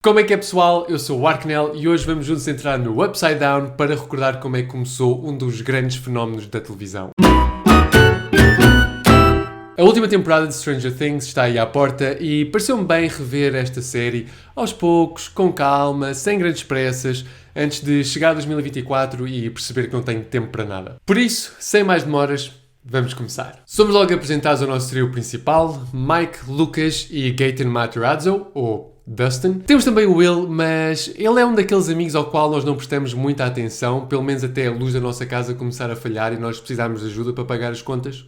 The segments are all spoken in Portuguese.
Como é que é, pessoal? Eu sou o Arknell e hoje vamos juntos entrar no Upside Down para recordar como é que começou um dos grandes fenómenos da televisão. A última temporada de Stranger Things está aí à porta e pareceu-me bem rever esta série aos poucos, com calma, sem grandes pressas, antes de chegar a 2024 e perceber que não tenho tempo para nada. Por isso, sem mais demoras, vamos começar. Somos logo apresentados ao nosso trio principal, Mike, Lucas e Gaten Matarazzo, ou Dustin. Temos também o Will, mas ele é um daqueles amigos ao qual nós não prestamos muita atenção, pelo menos até a luz da nossa casa começar a falhar e nós precisarmos de ajuda para pagar as contas.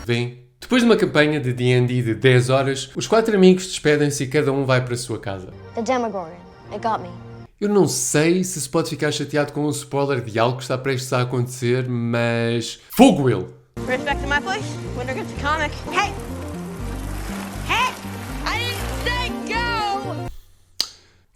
Vem. Depois de uma campanha de D&D de 10 horas, os 4 amigos despedem-se e cada um vai para a sua casa. The Demogorgon. It got me. Eu não sei se pode ficar chateado com o spoiler de algo que está prestes a acontecer, mas... Fogo, Will! Right back to my place. Winter gets a comic. Hey! Hey! I didn't say go!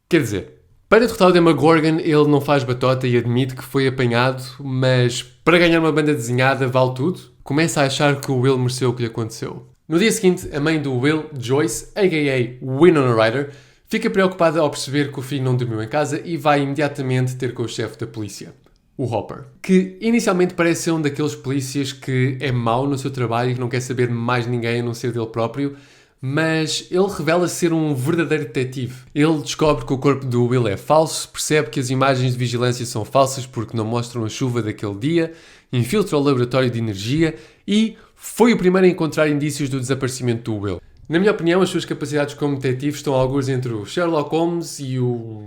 Quer dizer, para derrotar o Demogorgon, ele não faz batota e admite que foi apanhado, mas para ganhar uma banda desenhada vale tudo? Começa a achar que o Will mereceu o que lhe aconteceu. No dia seguinte, a mãe do Will, Joyce, a.k.a. Winona Ryder, fica preocupada ao perceber que o filho não dormiu em casa e vai imediatamente ter com o chefe da polícia, o Hopper, que inicialmente parece ser um daqueles polícias que é mau no seu trabalho e que não quer saber de mais ninguém a não ser dele próprio, mas ele revela ser um verdadeiro detetive. Ele descobre que o corpo do Will é falso, percebe que as imagens de vigilância são falsas porque não mostram a chuva daquele dia, infiltra o laboratório de energia e foi o primeiro a encontrar indícios do desaparecimento do Will. Na minha opinião, as suas capacidades como detetive estão algures entre o Sherlock Holmes e o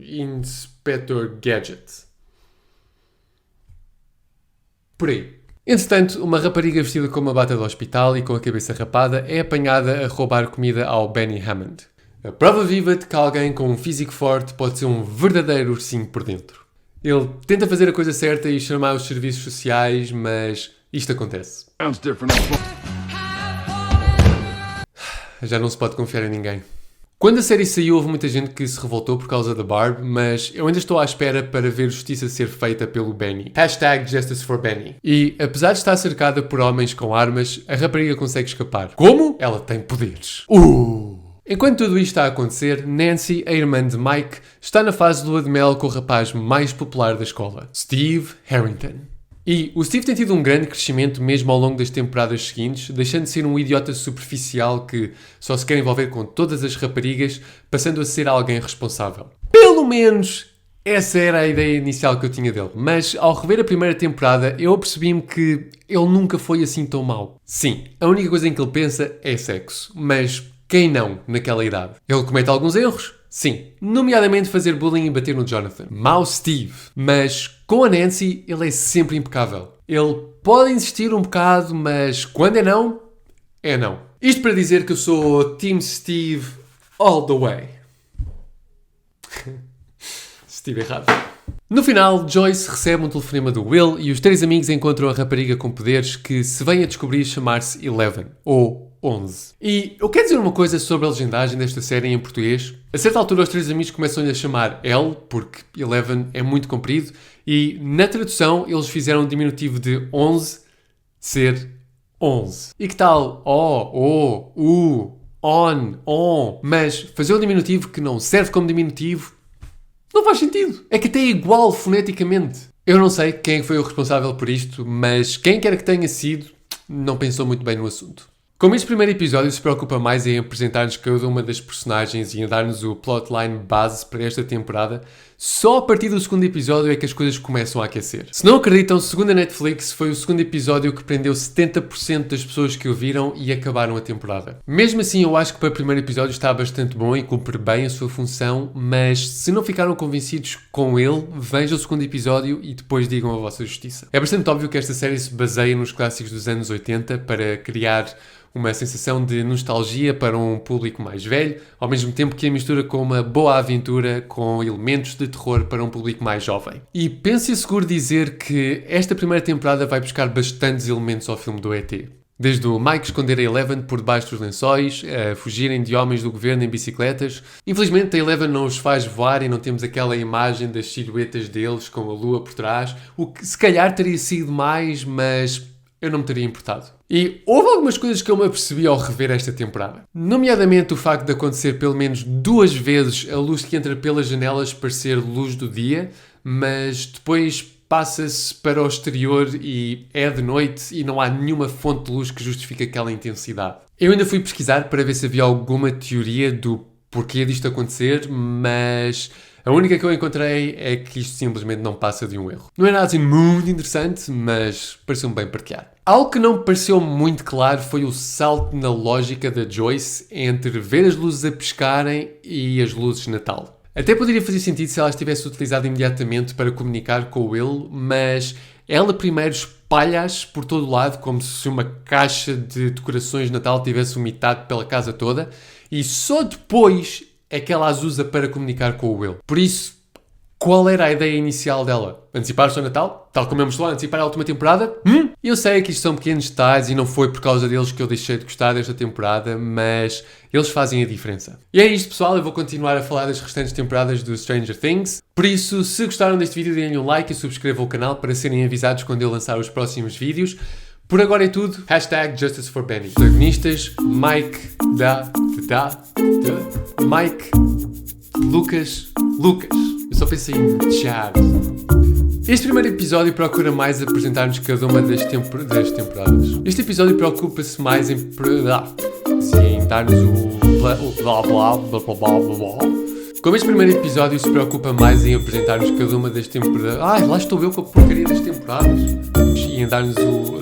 Inspector Gadget. Por aí. Entretanto, uma rapariga vestida com uma bata de hospital e com a cabeça rapada é apanhada a roubar comida ao Benny Hammond. A prova viva de que alguém com um físico forte pode ser um verdadeiro ursinho por dentro. Ele tenta fazer a coisa certa e chamar os serviços sociais, mas isto acontece. Já não se pode confiar em ninguém. Quando a série saiu, houve muita gente que se revoltou por causa da Barb, mas eu ainda estou à espera para ver justiça ser feita pelo Benny. #JusticeForBenny. E, apesar de estar cercada por homens com armas, a rapariga consegue escapar. Como? Ela tem poderes. Enquanto tudo isto está a acontecer, Nancy, a irmã de Mike, está na fase de lua de mel com o rapaz mais popular da escola, Steve Harrington. E o Steve tem tido um grande crescimento mesmo ao longo das temporadas seguintes, deixando de ser um idiota superficial que só se quer envolver com todas as raparigas, passando a ser alguém responsável. Pelo menos essa era a ideia inicial que eu tinha dele. Mas ao rever a primeira temporada, eu apercebi-me que ele nunca foi assim tão mau. Sim, a única coisa em que ele pensa é sexo. Mas quem não naquela idade? Ele comete alguns erros? Sim, nomeadamente fazer bullying e bater no Jonathan. Mau Steve. Mas com a Nancy, ele é sempre impecável. Ele pode insistir um bocado, mas quando é não, é não. Isto para dizer que eu sou Team Steve all the way. Estive errado. No final, Joyce recebe um telefonema do Will e os 3 amigos encontram a rapariga com poderes que se vem a descobrir chamar-se Eleven, ou 11. E eu quero dizer uma coisa sobre a legendagem desta série em português. A certa altura os 3 amigos começam-lhe a chamar L, porque Eleven é muito comprido, e na tradução eles fizeram o diminutivo de 11 ser 11. E que tal on, mas fazer um diminutivo que não serve como diminutivo não faz sentido. É que até é igual foneticamente. Eu não sei quem foi o responsável por isto, mas quem quer que tenha sido, não pensou muito bem no assunto. Como este primeiro episódio se preocupa mais em apresentar-nos cada uma das personagens e em dar-nos o plotline base para esta temporada, só a partir do segundo episódio é que as coisas começam a aquecer. Se não acreditam, segundo a Netflix, foi o segundo episódio que prendeu 70% das pessoas que o viram e acabaram a temporada. Mesmo assim, eu acho que para o primeiro episódio está bastante bom e cumpre bem a sua função, mas se não ficaram convencidos com ele, vejam o segundo episódio e depois digam a vossa justiça. É bastante óbvio que esta série se baseia nos clássicos dos anos 80 para criar uma sensação de nostalgia para um público mais velho, ao mesmo tempo que a mistura com uma boa aventura com elementos de terror para um público mais jovem. E penso seguro dizer que esta primeira temporada vai buscar bastantes elementos ao filme do ET. Desde o Mike esconder a Eleven por debaixo dos lençóis, a fugirem de homens do governo em bicicletas. Infelizmente a Eleven não os faz voar e não temos aquela imagem das silhuetas deles com a lua por trás, o que se calhar teria sido mais, mas eu não me teria importado. E houve algumas coisas que eu me apercebi ao rever esta temporada. Nomeadamente o facto de acontecer pelo menos 2 vezes a luz que entra pelas janelas parecer luz do dia, mas depois passa-se para o exterior e é de noite e não há nenhuma fonte de luz que justifique aquela intensidade. Eu ainda fui pesquisar para ver se havia alguma teoria do porquê disto acontecer, mas a única que eu encontrei é que isto simplesmente não passa de um erro. Não é nada assim muito interessante, mas pareceu-me bem partilhar. Algo que não me pareceu muito claro foi o salto na lógica da Joyce entre ver as luzes a piscarem e as luzes de Natal. Até poderia fazer sentido se ela tivesse utilizado imediatamente para comunicar com o Will, mas ela primeiro espalha-as por todo o lado, como se uma caixa de decorações de Natal tivesse vomitado pela casa toda, e só depois é que ela as usa para comunicar com o Will. Por isso, qual era a ideia inicial dela? Antecipar-se ao Natal? Tal como eu mostrei, antecipar a última temporada? Eu sei que isto são pequenos detalhes e não foi por causa deles que eu deixei de gostar desta temporada, mas eles fazem a diferença. E é isto, pessoal. Eu vou continuar a falar das restantes temporadas do Stranger Things. Por isso, se gostaram deste vídeo, deem-lhe um like e subscrevam o canal para serem avisados quando eu lançar os próximos vídeos. Por agora é tudo. #Justice for Benny. Protagonistas: Mike, Mike, Lucas. Eu só pensei em Chad. Este primeiro episódio procura mais apresentar-nos cada uma das temporadas. Este episódio preocupa-se mais em dar-nos o blá blá blá. Como este primeiro episódio se preocupa mais em apresentar-nos cada uma das temporadas. Lá estou eu com a porcaria das temporadas. E em dar-nos o.